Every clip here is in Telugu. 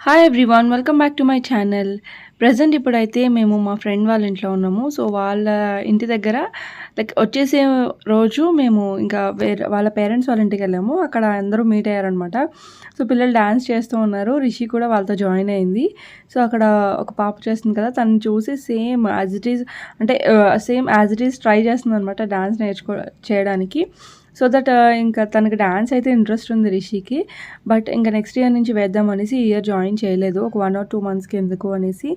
Hi everyone, welcome back to my channel. Present ఇప్పుడైతే మేము మా ఫ్రెండ్ వాళ్ళ ఇంట్లో ఉన్నాము. సో వాళ్ళ ఇంటి దగ్గర వచ్చేసే రోజు మేము ఇంకా వాళ్ళ పేరెంట్స్ వాళ్ళ ఇంటికి వెళ్ళాము. అక్కడ అందరూ మీట్ అయ్యారనమాట. సో పిల్లలు డ్యాన్స్ చేస్తూ ఉన్నారు. రిషి కూడా వాళ్ళతో జాయిన్ అయింది. సో అక్కడ ఒక పాప చేస్తుంది కదా, తను చూసి same as it is same as it is try చేస్తుంది అనమాట డ్యాన్స్ చేయడానికి. సో దట్ ఇంకా తనకి డ్యాన్స్ అయితే ఇంట్రెస్ట్ ఉంది రిషికి. బట్ ఇంకా నెక్స్ట్ ఇయర్ నుంచి వేద్దాం అనేసి ఈ ఇయర్ జాయిన్ చేయలేదు. ఒక 1 or 2 monthsకి ఎందుకు అనేసి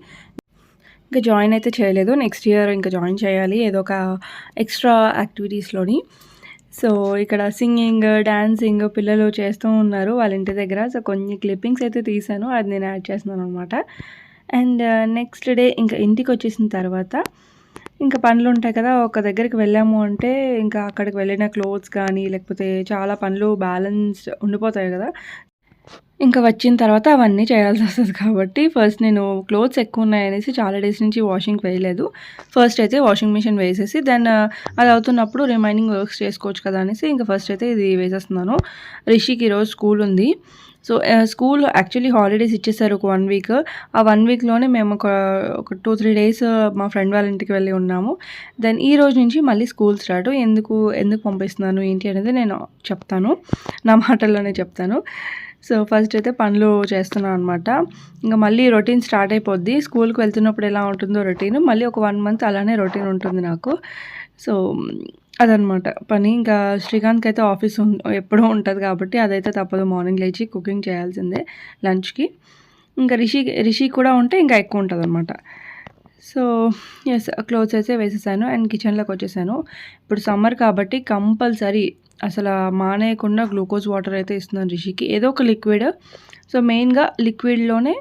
ఇంకా జాయిన్ అయితే చేయలేదు. నెక్స్ట్ ఇయర్ ఇంకా జాయిన్ చేయాలి ఏదో ఒక ఎక్స్ట్రా యాక్టివిటీస్లోని. సో ఇక్కడ సింగింగ్, డాన్సింగ్ పిల్లలు చేస్తూ ఉన్నారు వాళ్ళ ఇంటి దగ్గర. సో కొన్ని క్లిప్పింగ్స్ అయితే తీసాను, అది నేను యాడ్ చేస్తున్నాను అనమాట. అండ్ నెక్స్ట్ డే ఇంకా ఇంటికి వచ్చేసిన తర్వాత ఇంకా పనులు ఉంటాయి కదా, ఒక దగ్గరికి వెళ్ళాము అంటే ఇంకా అక్కడికి వెళ్ళిన క్లోత్స్ కానీ లేకపోతే చాలా పనులు బ్యాలెన్స్ ఉండిపోతాయి కదా. ఇంకా వచ్చిన తర్వాత అవన్నీ చేయాల్సి వస్తుంది కాబట్టి ఫస్ట్ నేను క్లోత్స్ ఎక్కువ ఉన్నాయనేసి చాలా డేస్ నుంచి వాషింగ్కి వేయలేదు. ఫస్ట్ అయితే వాషింగ్ మిషన్ వేసేసి దెన్ అది అవుతున్నప్పుడు రిమైనింగ్ వర్క్స్ చేసుకోవచ్చు కదా అనేసి ఇంకా ఫస్ట్ అయితే ఇది వేసేస్తున్నాను. రిషికి ఈరోజు స్కూల్ ఉంది. సో స్కూల్ యాక్చువల్లీ హాలిడేస్ ఇచ్చేసారు ఒక 1 week. ఆ 1 weekలోనే మేము ఒక 2-3 days మా ఫ్రెండ్ వాళ్ళ ఇంటికి వెళ్ళి ఉన్నాము. దెన్ ఈ రోజు నుంచి మళ్ళీ స్కూల్ స్టార్ట్. ఎందుకు పంపిస్తున్నాను ఏంటి అనేది నేను చెప్తాను, నా మాటల్లోనే చెప్తాను. సో ఫస్ట్ అయితే పనులు చేస్తున్నాను అనమాట. ఇంకా మళ్ళీ రొటీన్ స్టార్ట్ అయిపోద్ది. స్కూల్కి వెళ్తున్నప్పుడు ఎలా ఉంటుందో రొటీన్, మళ్ళీ ఒక 1 month అలానే రొటీన్ ఉంటుంది నాకు. సో అదనమాట పని. ఇంకా శ్రీకాంత్కి అయితే ఆఫీస్ ఎప్పుడూ ఉంటుంది కాబట్టి అదైతే తప్పదు, మార్నింగ్ లేచి కుకింగ్ చేయాల్సిందే లంచ్కి. ఇంకా రిషి కూడా ఉంటే ఇంకా ఎక్కువ ఉంటుంది అనమాట. సో ఎస్, క్లోత్స్ అయితే వేసేసాను అండ్ కిచెన్లోకి వచ్చేసాను. ఇప్పుడు సమ్మర్ కాబట్టి కంపల్సరీ అసలు మానేయకుండా గ్లూకోజ్ వాటర్ అయితే ఇస్తున్నాను రిషికి, ఏదో ఒక లిక్విడ్. సో మెయిన్గా లిక్విడ్లోనే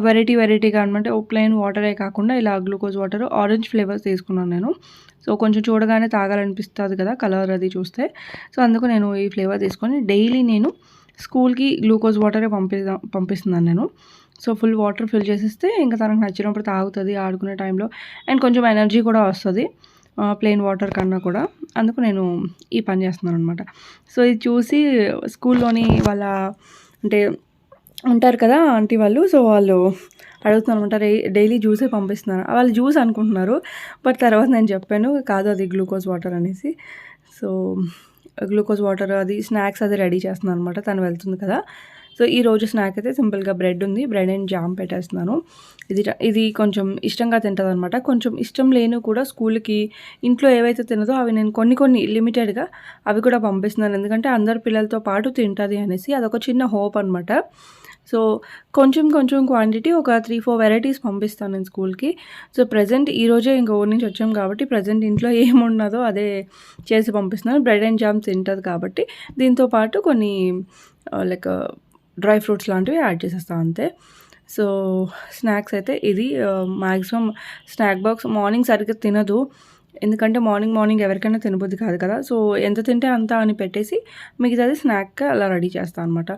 వెరైటీగా అనమాట. ప్లెయిన్ వాటరే కాకుండా ఇలా గ్లూకోజ్ వాటర్ ఆరెంజ్ ఫ్లేవర్స్ తీసుకున్నాను నేను. సో కొంచెం చూడగానే తాగాలనిపిస్తుంది కదా కలర్ అది చూస్తే. సో అందుకు నేను ఈ ఫ్లేవర్ తీసుకొని డైలీ నేను స్కూల్కి గ్లూకోజ్ వాటరే పంపిస్తున్నాను నేను. సో ఫుల్ వాటర్ ఫిల్ చేసేస్తే ఇంకా తనకు నచ్చినప్పుడు తాగుతుంది ఆడుకునే టైంలో. అండ్ కొంచెం ఎనర్జీ కూడా వస్తుంది ప్లెయిన్ వాటర్ కన్నా కూడా. అందుకు నేను ఈ పని చేస్తున్నాను అనమాట. సో ఇది చూసి స్కూల్లోని వాళ్ళ అంటే ఉంటారు కదా ఆంటీ వాళ్ళు, సో వాళ్ళు అడుగుతున్నారు అనమాట, డైలీ జ్యూసే పంపిస్తున్నారు. వాళ్ళు జ్యూస్ అనుకుంటున్నారు, బట్ తర్వాత నేను చెప్పాను కాదు అది గ్లూకోజ్ వాటర్ అనేసి. సో గ్లూకోజ్ వాటర్ అది స్నాక్స్ అది రెడీ చేస్తున్నాను అనమాట, తను వెళ్తుంది కదా. సో ఈరోజు స్నాక్ అయితే సింపుల్గా బ్రెడ్ ఉంది, బ్రెడ్ అండ్ జామ్ పెట్టేస్తున్నాను. ఇది కొంచెం ఇష్టంగా తింటుంది అనమాట. కొంచెం ఇష్టం లేని కూడా స్కూల్కి ఇంట్లో ఏవైతే తినదో అవి నేను కొన్ని లిమిటెడ్గా అవి కూడా పంపిస్తున్నాను, ఎందుకంటే అందరు పిల్లలతో పాటు తింటుంది అనేసి. అదొక చిన్న హోప్ అనమాట. సో కొంచెం క్వాంటిటీ ఒక 3-4 వెరైటీస్ పంపిస్తాను నేను స్కూల్కి. సో ప్రజెంట్ ఈరోజే ఇంక ఊరి నుంచి వచ్చాం కాబట్టి ప్రజెంట్ ఇంట్లో ఏమున్నదో అదే చేసి పంపిస్తున్నాను. బ్రెడ్ అండ్ జామ్ తింటుంది కాబట్టి దీంతో పాటు కొన్ని లైక్ డ్రై ఫ్రూట్స్ లాంటివి యాడ్ చేసేస్తాను అంతే. సో స్నాక్స్ అయితే ఇది మ్యాక్సిమం స్నాక్ బాక్స్ మార్నింగ్ సరిగ్గా తినదు, ఎందుకంటే మార్నింగ్ ఎవరికైనా తినబుద్ది కాదు కదా. సో ఎంత తింటే అంత అని పెట్టేసి మిగతాది స్నాక్ అలా రెడీ చేస్తాను అనమాట.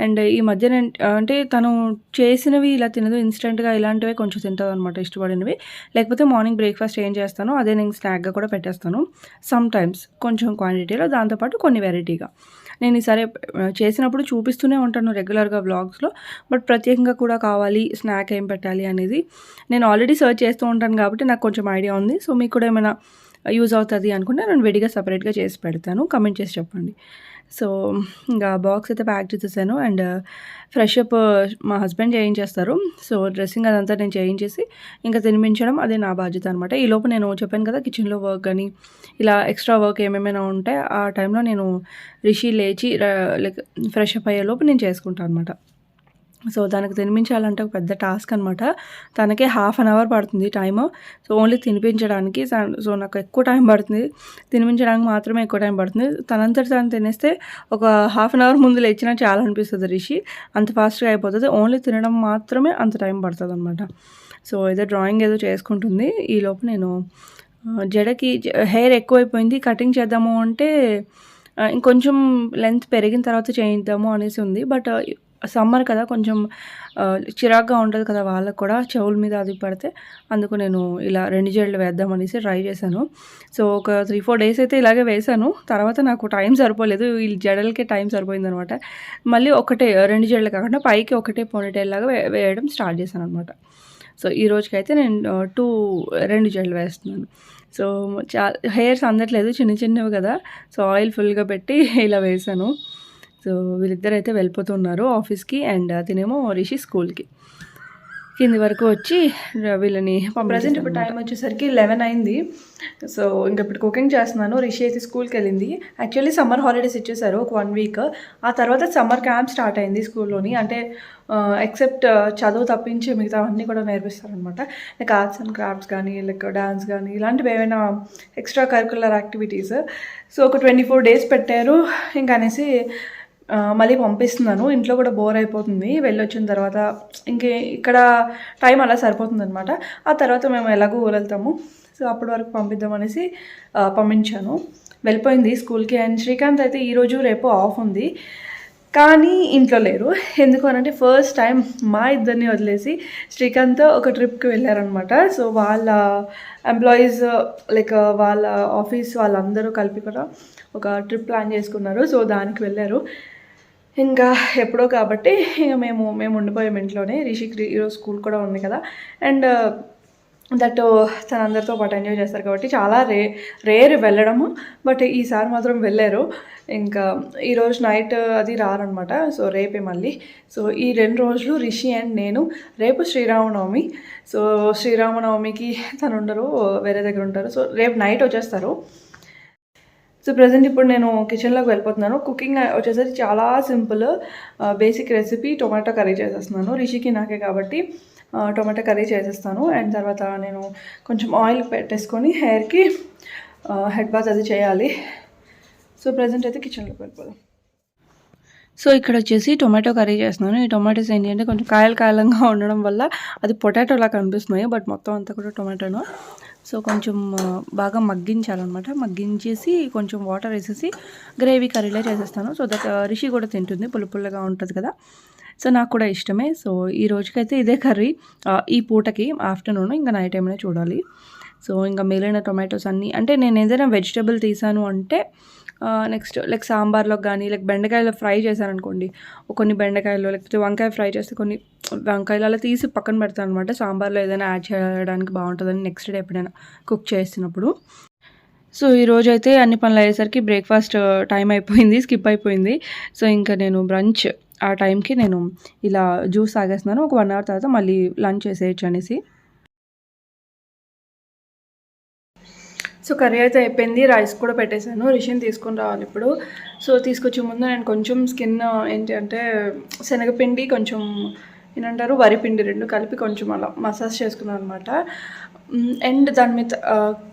అండ్ ఈ మధ్య నేను అంటే తను చేసినవి ఇలా తినదు, ఇన్స్టెంట్గా ఇలాంటివే కొంచెం తింటుంది అనమాట, ఇష్టపడినవి. లేకపోతే మార్నింగ్ బ్రేక్ఫాస్ట్ ఏం చేస్తానో అదే నేను స్నాక్గా కూడా పెట్టేస్తాను సమ్ టైమ్స్, కొంచెం క్వాంటిటీలో, దాంతోపాటు కొన్ని వెరైటీగా. నేను ఈసారి చేసినప్పుడు చూపిస్తూనే ఉంటాను రెగ్యులర్గా వ్లాగ్స్లో, బట్ ప్రత్యేకంగా కూడా కావాలి స్నాక్ ఏం పెట్టాలి అనేది నేను ఆల్రెడీ సర్చ్ చేస్తూ ఉంటాను కాబట్టి నాకు కొంచెం ఐడియా ఉంది. సో మీకు కూడా ఏమైనా యూజ్ అవుతుంది అనుకుంటే నేను విడిగా సపరేట్గా చేసి పెడతాను, కమెంట్ చేసి చెప్పండి. సో ఇంకా బాక్స్ అయితే ప్యాక్ చేసేసాను అండ్ ఫ్రెష్ అప్ మా హస్బెండ్ చేయించేస్తారు. సో డ్రెస్సింగ్ అదంతా నేను చేయించేసి ఇంకా తినిపించడం అదే నా బాధ్యత అనమాట. ఈలోపు నేను చెప్పాను కదా కిచెన్లో వర్క్ కానీ ఇలా ఎక్స్ట్రా వర్క్ ఏమేమైనా ఉంటే ఆ టైంలో నేను రిషి లేచి లైక్ ఫ్రెష్ అప్ అయ్యేలోపు నేను చేసుకుంటాను అనమాట. సో దానికి తినిపించాలంటే ఒక పెద్ద టాస్క్ అనమాట. తనకే 1/2 hour పడుతుంది టైము. సో ఓన్లీ తినిపించడానికి. సో నాకు ఎక్కువ టైం పడుతుంది, తినిపించడానికి మాత్రమే ఎక్కువ టైం పడుతుంది. తనంతటి తను తినేస్తే ఒక 1/2 hour ముందు లేచినా చాలా అనిపిస్తుంది రిషి, అంత ఫాస్ట్గా అయిపోతుంది. ఓన్లీ తినడం మాత్రమే అంత టైం పడుతుంది అనమాట. సో ఏదో డ్రాయింగ్ ఏదో చేసుకుంటుంది. ఈలోపు నేను జడకి హెయిర్ ఎక్కువైపోయింది, కటింగ్ చేద్దాము అంటే ఇంకొంచెం లెంత్ పెరిగిన తర్వాత చేయిద్దాము అనేసి ఉంది. బట్ సమ్మర్ కదా కొంచెం చిరాకుగా ఉంటది కదా వాళ్ళకి కూడా చెవుల మీద అది పడితే. అందుకు నేను ఇలా 2 జడలు వేద్దామనేసి ట్రై చేశాను. సో ఒక 3, 4 డేస్ అయితే ఇలాగే వేశాను. తర్వాత నాకు టైం సరిపోలేదు. ఈ జడలకే టైం సరిపోయిందనమాట. మళ్ళీ ఒకటే 2 జడలు కాకుండా పైకి ఒకటే పోనీటైల్ లాగా వేయడం స్టార్ట్ చేశాననమాట. సో ఈ రోజుకైతే నేను 2 జడలు వేస్తున్నాను. సో హెయిర్స్ అందట్లేదు, చిన్న చిన్నవి కదా. సో ఆయిల్ ఫుల్‌గా పెట్టి ఇలా వేశాను. సో వీళ్ళిద్దరైతే వెళ్ళిపోతున్నారు ఆఫీస్‌కి. అండ్ తినేమో రిషి స్కూల్‌కి. కింది వరకు వచ్చి వీళ్ళని ప్రెజెంట్ ఇప్పుడు టైం వచ్చేసరికి 11 అయింది. సో ఇంక ఇప్పుడు కుకింగ్ చేస్తున్నాను. రిషి అయితే స్కూల్కి వెళ్ళింది. యాక్చువల్లీ సమ్మర్ హాలిడేస్ ఇచ్చేసారు ఒక 1 వీక్. ఆ తర్వాత సమ్మర్ క్యాంప్ స్టార్ట్ అయింది స్కూల్లోని. అంటే ఎక్సెప్ట్ చదువు తప్పించి మిగతావన్నీ కూడా నేర్పిస్తారనమాట. లైక్ ఆర్ట్స్ అండ్ క్రాఫ్ట్స్ కానీ, లైక్ డాన్స్ కానీ, ఇలాంటివి ఏమైనా ఎక్స్ట్రా కరికులర్ యాక్టివిటీస్. సో ఒక 24 డేస్ పెట్టారు. ఇంకా అనేసి మళ్ళీ పంపిస్తున్నాను. ఇంట్లో కూడా బోర్ అయిపోతుంది వెళ్ళొచ్చిన తర్వాత. ఇక్కడ టైం అలా సరిపోతుందనమాట. ఆ తర్వాత మేము ఎలాగో ఊరెళ్తాము. సో అప్పటి వరకు పంపిద్దామనేసి పంపించాను. వెళ్ళిపోయింది స్కూల్కి. అండ్ శ్రీకాంత్ అయితే ఈరోజు రేపు ఆఫ్ ఉంది, కానీ ఇంట్లో లేరు. ఎందుకు అనంటే ఫస్ట్ టైం మా ఇద్దరిని వదిలేసి శ్రీకాంత్ ఒక ట్రిప్కి వెళ్ళారనమాట. సో వాళ్ళ ఎంప్లాయీస్ లైక్ వాళ్ళ ఆఫీస్ వాళ్ళందరూ కలిపి కూడా ఒక ట్రిప్ ప్లాన్ చేసుకున్నారు. సో దానికి వెళ్ళారు. ఇంకా ఎప్పుడో కాబట్టి ఇక మేము ఉండిపోయాము ఇంట్లోనే. రిషికి ఈరోజు స్కూల్ కూడా ఉంది కదా. అండ్ దట్ తన అందరితో పాటు ఎంజాయ్ చేస్తారు కాబట్టి చాలా రేర్ వెళ్ళడము. బట్ ఈసారి మాత్రం వెళ్ళారు. ఇంకా ఈరోజు నైట్ అది రారనమాట. సో రేపే మళ్ళీ. సో ఈ 2 రోజులు రిషి అండ్ నేను. రేపు శ్రీరామనవమి. సో శ్రీరామనవమికి తను ఉండరు, వేరే దగ్గర ఉంటారు. సో రేపు నైట్ వచ్చేస్తారు. సో ప్రజెంట్ ఇప్పుడు నేను కిచెన్లోకి వెళ్ళిపోతున్నాను. కుకింగ్ వచ్చేసరికి చాలా simple basic recipe. Tomato curry చేసేస్తున్నాను రిషికి నాకే కాబట్టి. టొమాటో కర్రీ చేసేస్తాను. అండ్ తర్వాత నేను కొంచెం ఆయిల్ పెట్టేసుకొని హెయిర్కి హెడ్ బాత్ అది చేయాలి. సో ప్రజెంట్ అయితే కిచెన్లోకి వెళ్ళిపోదాం. సో ఇక్కడ వచ్చేసి టొమాటో కర్రీ చేస్తున్నాను. ఈ టొమాటోస్ ఏంటి అంటే కొంచెం కాయలంగా ఉండడం వల్ల అది పొటాటోలా కనిపిస్తున్నాయి, బట్ మొత్తం అంతా కూడా టొమాటోను. సో కొంచెం బాగా మగ్గించాలన్నమాట. మగ్గించేసి కొంచెం వాటర్ వేసేసి గ్రేవీ కర్రీలో చేసేస్తాను. సో దట్ రిషి కూడా తింటుంది, పుల్లగా ఉంటుంది కదా. సో నాకు కూడా ఇష్టమే. సో ఈ రోజుకైతే ఇదే కర్రీ ఈ పూటకి. ఆఫ్టర్నూన్ ఇంకా నైట్ ఏమైనా చూడాలి. సో ఇంకా మిగిలిన టొమాటోస్ అన్నీ అంటే నేను ఏదైనా వెజిటబుల్ తీసాను అంటే నెక్స్ట్ లైక్ సాంబార్లోకి కానీ, లైక్ బెండకాయలు ఫ్రై చేశాను అనుకోండి, కొన్ని బెండకాయలు లేకపోతే వంకాయ ఫ్రై చేస్తే కొన్ని వంకాయలు అలా తీసి పక్కన పెడతాను అనమాట. సాంబార్లో ఏదైనా యాడ్ చేయడానికి బాగుంటుందని నెక్స్ట్ డే ఎప్పుడైనా కుక్ చేసినప్పుడు. సో ఈరోజు అయితే అన్ని పనులు అయ్యేసరికి బ్రేక్ఫాస్ట్ టైం అయిపోయింది, స్కిప్ అయిపోయింది. సో ఇంకా నేను బ్రంచ్ ఆ టైంకి నేను ఇలా జ్యూస్ తాగేస్తున్నాను. ఒక 1 అవర్ తర్వాత మళ్ళీ లంచ్ చేసేయచ్చు అనేసి. సో కర్రీ అయితే అయిపోయింది. రైస్ కూడా పెట్టేశాను. రిషిని తీసుకొని రావాలి ఇప్పుడు. సో తీసుకొచ్చే ముందు నేను కొంచెం స్కిన్ ఏంటి అంటే శనగపిండి కొంచెం ఏంటంటారు వరిపిండి 2 కలిపి కొంచెం అలా మసాజ్ చేసుకున్నాను అనమాట. అండ్ దాని మీద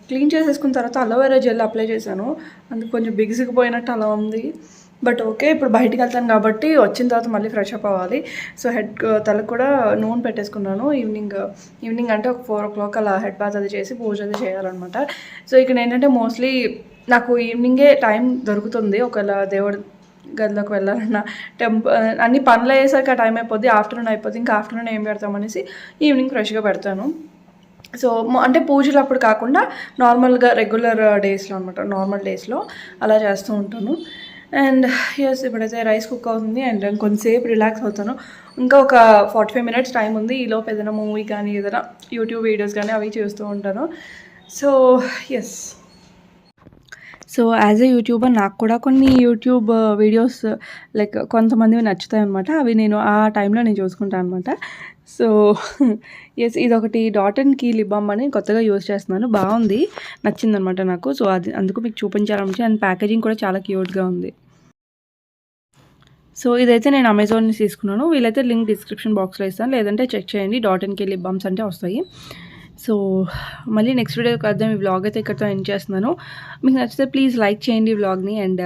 క్లీన్ చేసేసుకున్న తర్వాత అలోవెరా జెల్ అప్లై చేశాను. అందుకు కొంచెం బిగుసుకుపోయినట్టు అలా ఉంది. బట్ ఓకే, ఇప్పుడు బయటికి వెళ్తాను కాబట్టి వచ్చిన తర్వాత మళ్ళీ ఫ్రెష్ అప్ అవ్వాలి. సో తలకు కూడా నూనె పెట్టేసుకున్నాను. ఈవినింగ్ అంటే ఒక 4 o'clock అలా హెడ్ బాత్ అది చేసి పూజ అది చేయాలన్నమాట. సో ఇక్కడ ఏంటంటే మోస్ట్లీ నాకు ఈవినింగే టైం దొరుకుతుంది. ఒకవేళ దేవుడు గదిలోకి వెళ్ళాలన్నా అన్ని పనులు అయ్యేసరికి ఆ టైం అయిపోద్ది, ఆఫ్టర్నూన్ అయిపోద్ది. ఇంకా ఆఫ్టర్నూన్ ఏం పెడతామనేసి ఈవినింగ్ ఫ్రెష్గా పెడతాను. సో అంటే పూజలు అప్పుడు కాకుండా నార్మల్గా రెగ్యులర్ డేస్లో అనమాట, నార్మల్ డేస్లో అలా చేస్తూ ఉంటాను. అండ్ ఎస్ ఇప్పుడైతే రైస్ కుక్ అవుతుంది. అండ్ కొంతసేపు రిలాక్స్ అవుతాను. ఇంకా ఒక 45 minutes టైం ఉంది. ఈలోపు ఏదైనా మూవీ కానీ ఏదైనా యూట్యూబ్ వీడియోస్ కానీ అవి చూస్తూ ఉంటాను. So yes, so as a YouTuber నాకు కూడా కొన్ని యూట్యూబ్ వీడియోస్ లైక్ కొంతమందివి నచ్చుతాయి అనమాట. అవి నేను ఆ టైంలో నేను చూసుకుంటాను అనమాట. సో ఎస్, ఇదొకటి dot and key lip balm అని కొత్తగా యూజ్ చేస్తున్నాను. బాగుంది, నచ్చిందనమాట నాకు. సో అది అందుకు మీకు చూపించాలనిపించి. అండ్ ప్యాకేజింగ్ కూడా చాలా క్యూట్గా ఉంది. సో ఇదైతే నేను అమెజాన్ నుంచి తీసుకున్నాను. వీలైతే లింక్ డిస్క్రిప్షన్ బాక్స్లో ఇస్తాను, లేదంటే చెక్ చేయండి. Dot and key lip balms అంటే వస్తాయి. సో మళ్ళీ నెక్స్ట్ వీడియోకి అర్థం. ఈ వ్లాగ్ అయితే ఇక్కడితో ఎండ్ చేస్తున్నాను. మీకు నచ్చితే ప్లీజ్ లైక్ చేయండి ఈ వ్లాగ్ని. అండ్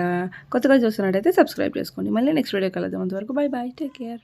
కొత్తగా చూస్తున్నట్టయితే సబ్స్క్రైబ్ చేసుకోండి. మళ్ళీ నెక్స్ట్ వీడియోకి కలుద్దాం. అంతవరకు బై బాయ్, టేక్ కేర్.